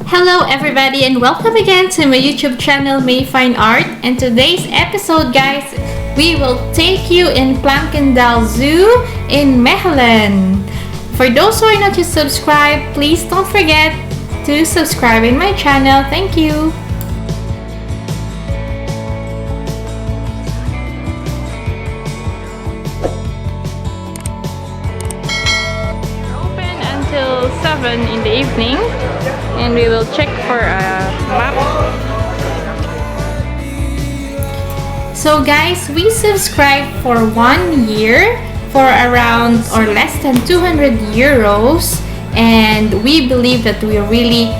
Hello everybody and welcome again to my YouTube channel May Fineart. And today's episode, guys, we will take you in Planckendael Zoo in Mechelen. For those who are not yet subscribed, please don't forget to subscribe in my channel. Thank you. Open until 7 in the evening. And we will check for a map. So guys, we subscribed for 1 year for around or less than 200 euros, and we believe that we really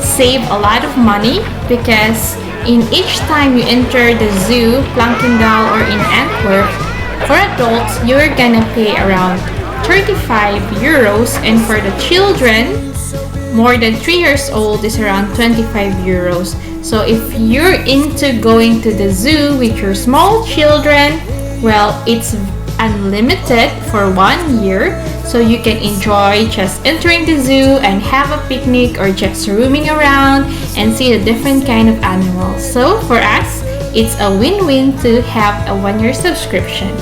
save a lot of money, because in each time you enter the zoo, Planckendael or in Antwerp, for adults you're gonna pay around 35 euros, and for the children more than 3 years old is around 25 euros. So if you're into going to the zoo with your small children, well, it's unlimited for 1 year, so you can enjoy just entering the zoo and have a picnic or just roaming around and see the different kind of animals. So for us, it's a win-win to have a 1-year subscription.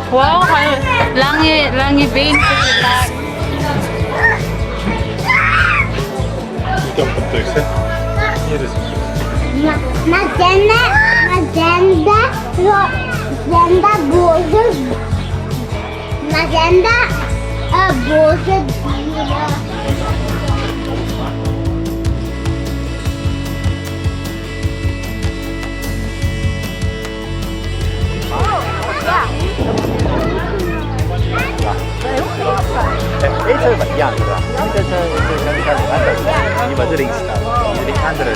Wow, langi vein.这是一样是吧？这跟它的版本，你把这里你看着的。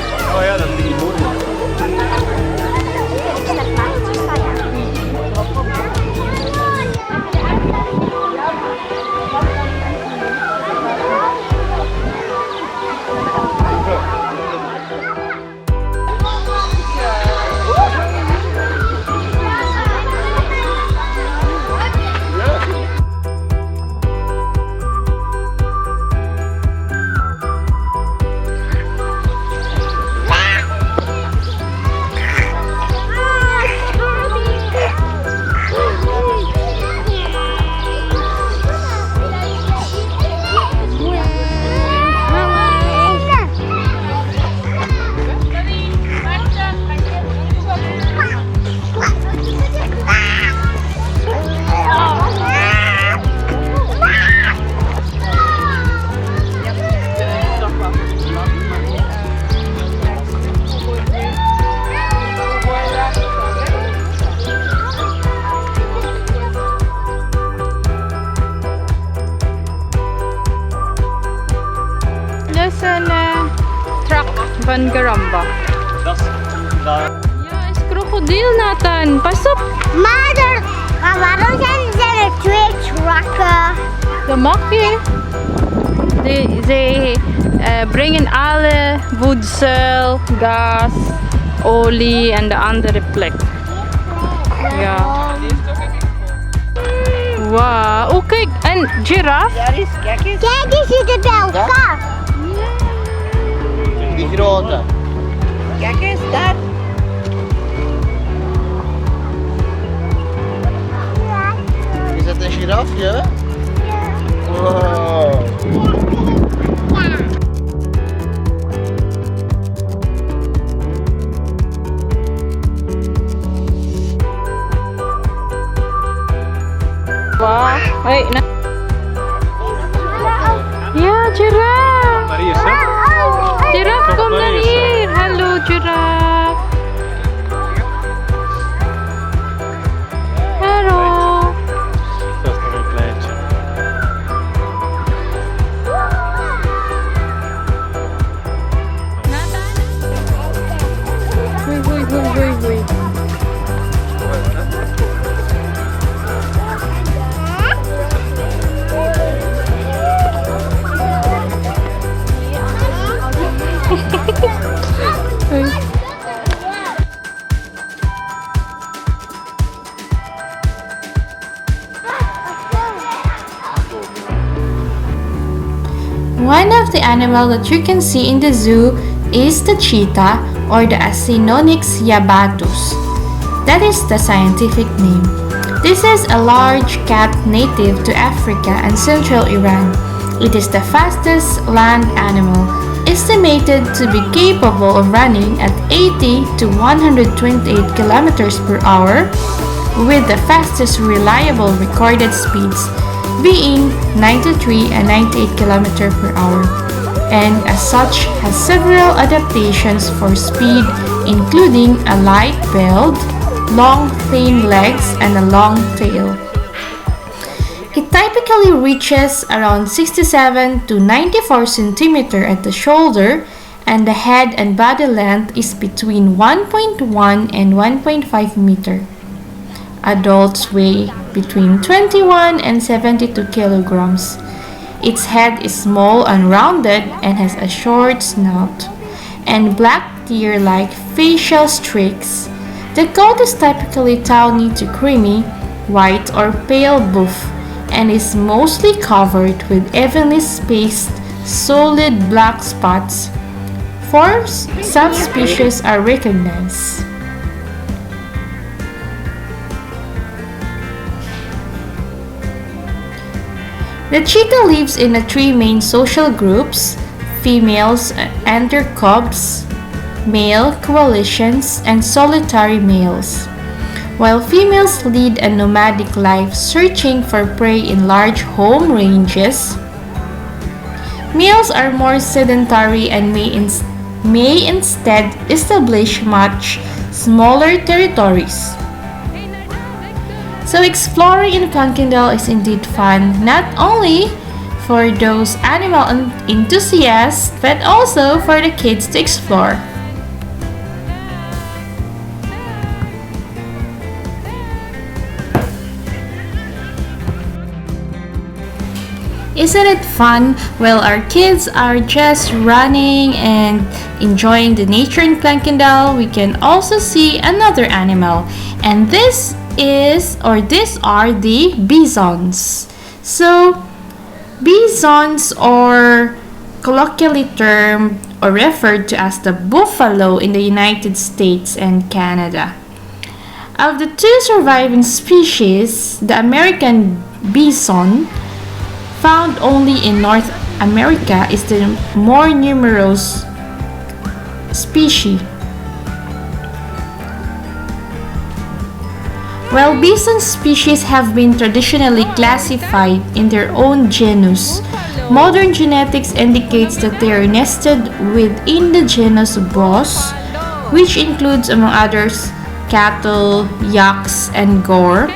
Van Garamba. Ja, is krokodil, Nathan. Pas op. Maar waarom zijn er 2 trucken? Dat mag je. Ze brengen alle voedsel, gas, olie en de andere plek. Ja. Wauw. Oh, kijk. Een giraf. Kijk eens, zitten bij elkaar. Die grote. Kijk eens, daar. giraffe, yeah? Wow. Wow. Wait, yeah, giraffe. Marisa? Giraffe, kom naar hier. Hallo, giraffe. Hallo. Dat is nog een kleintje. Hoi, hoi, hoi, hoi, hoi. One of the animals that you can see in the zoo is the cheetah or the Acinonyx yabatus. That is the scientific name. This is a large cat native to Africa and central Iran. It is the fastest land animal, estimated to be capable of running at 80 to 128 kilometers per hour, with the fastest reliable recorded speeds being 93 and 98 km per hour, and as such has several adaptations for speed, including a light build, long thin legs, and a long tail. It typically reaches around 67 to 94 cm at the shoulder, and the head and body length is between 1.1 and 1.5 meter. Adults weigh between 21 and 72 kilograms. Its head is small and rounded and has a short snout and black tear-like facial streaks. The coat is typically tawny to creamy, white or pale buff, and is mostly covered with evenly spaced, solid black spots. 4 subspecies are recognized. The cheetah lives in the 3 main social groups: females and their cubs, male coalitions, and solitary males. While females lead a nomadic life searching for prey in large home ranges, males are more sedentary and may instead establish much smaller territories. So exploring in Planckendael is indeed fun, not only for those animal enthusiasts, but also for the kids to explore. Isn't it fun? While our kids are just running and enjoying the nature in Planckendael, we can also see another animal, and these are the bisons. So bisons are colloquially termed or referred to as the buffalo in the United States and Canada. Of the 2 surviving species, the American bison, found only in North America, is the more numerous species. While bison species have been traditionally classified in their own genus, modern genetics indicates that they are nested within the genus Bos, which includes, among others, cattle, yaks, and gore,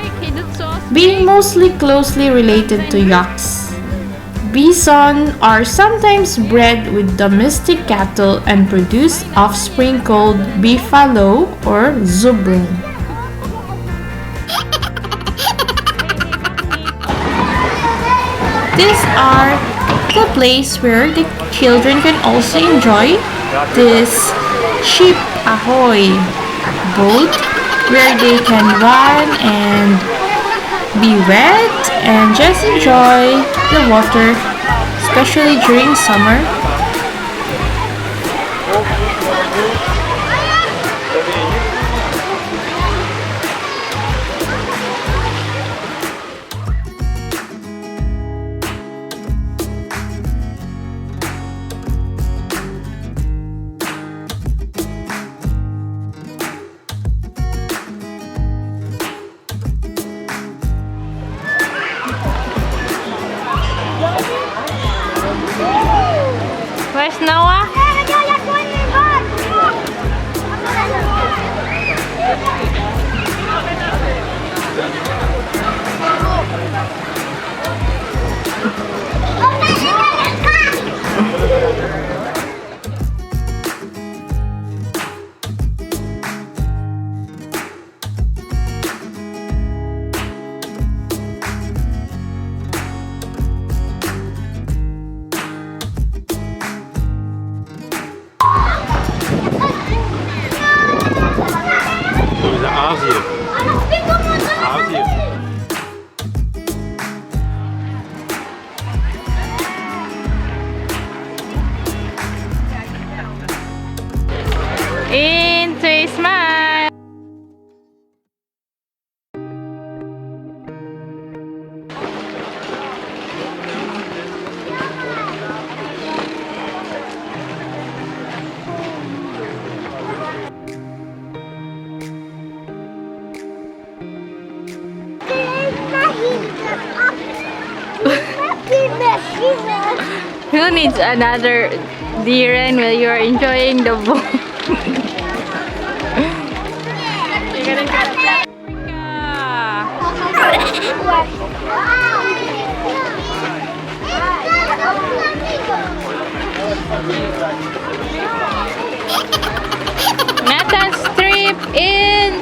being mostly closely related to yaks. Bison are sometimes bred with domestic cattle and produce offspring called beefalo or zubrin. These are the place where the children can also enjoy this ship ahoy boat, where they can run and be wet and just enjoy the water, especially during summer. Who needs another Diren while you are enjoying the boat? Nathan's trip in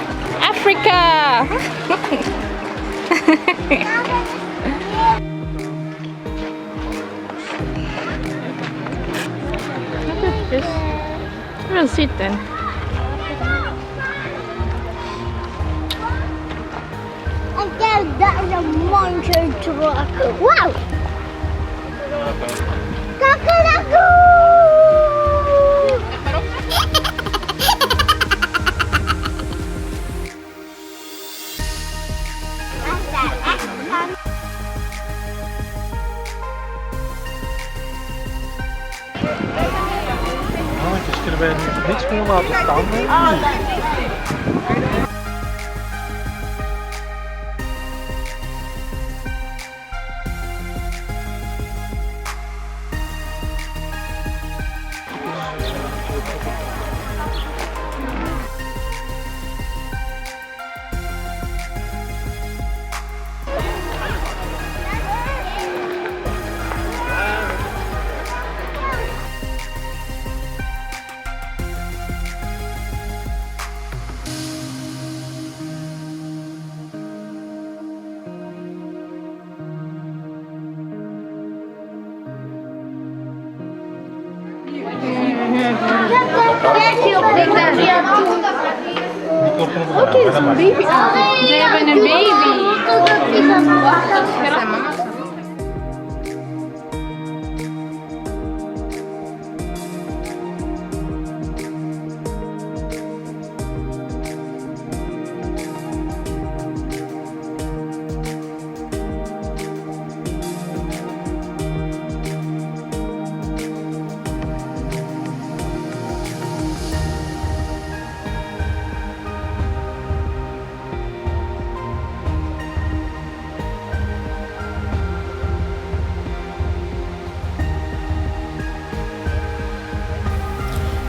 Africa. We'll sit then. Again, that is a monster truck. Wow! Kakalaku! Dus kunnen we niks meer laten staan. Okay, some baby. They have a baby.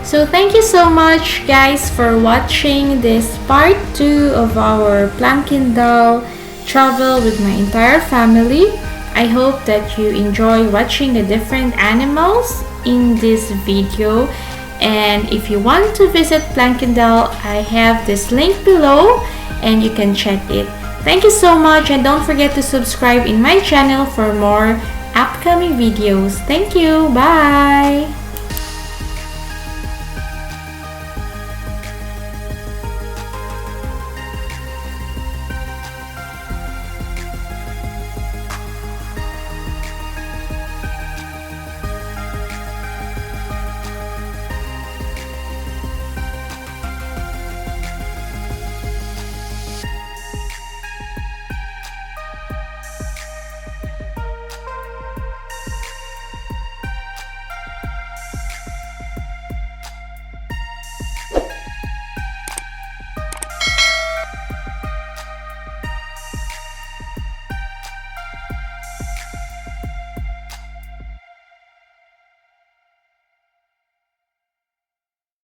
So thank you so much guys for watching this part 2 of our Planckendael travel with my entire family. I hope that you enjoy watching the different animals in this video, and if you want to visit Planckendael, I have this link below and you can check it. Thank you so much, and don't forget to subscribe in my channel for more upcoming videos. Thank you. Bye.